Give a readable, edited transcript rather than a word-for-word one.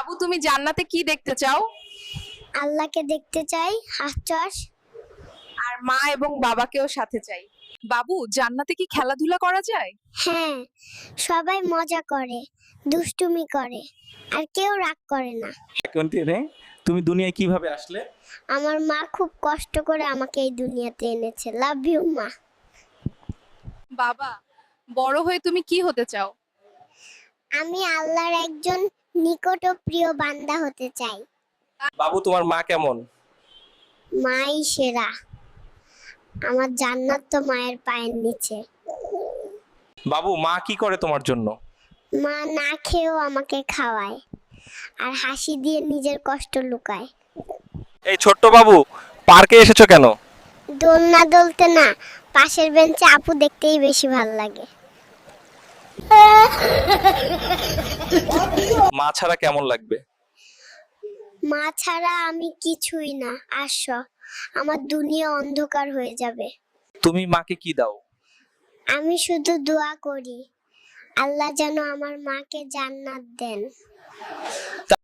বাবু, তুমি জান্নাতে কি দেখতে চাও? আল্লাহকে দেখতে চাই, হাঁস। আর মা এবং বাবাকেও সাথে চাই। বাবু, জান্নাতে কি খেলাধুলা করা যায়? হ্যাঁ, সবাই মজা করে, দুষ্টুমি করে, আর কেউ রাগ করে না। কন্টিনিউ। তুমি দুনিয়ায় কিভাবে আসলে? আমার মা খুব কষ্ট করে আমাকে এই দুনিয়াতে এনেছে। লাভ ইউ মা। বাবা, বড় হয়ে তুমি কি হতে চাও? আমি আল্লাহর একজন নিকট ও প্রিয় বান্দা হতে চাই। বাবু, তোমার মা কেমন? মাই সেরা। আমার জান্নাত তো মায়ের পায়ের নিচে। বাবু, মা কি করে তোমার জন্য? মা না খেয়েও আমাকে খাওয়ায়, আর হাসি দিয়ে নিজের কষ্ট লুকায়। এই ছোট্ট বাবু, পার্কে এসেছো কেন? দোলনা দুলতে না, পাশের বেঞ্চে আপু দেখতেই বেশি ভালো লাগে। মা ছাড়া কেমন লাগবে? মা ছাড়া আমি কিছুই না। আসো, আমার দুনিয়া অন্ধকার হয়ে যাবে। তুমি মাকে কি দাও? আমি শুধু দোয়া করি, আল্লাহ যেন আমার মাকে জান্নাত দেন।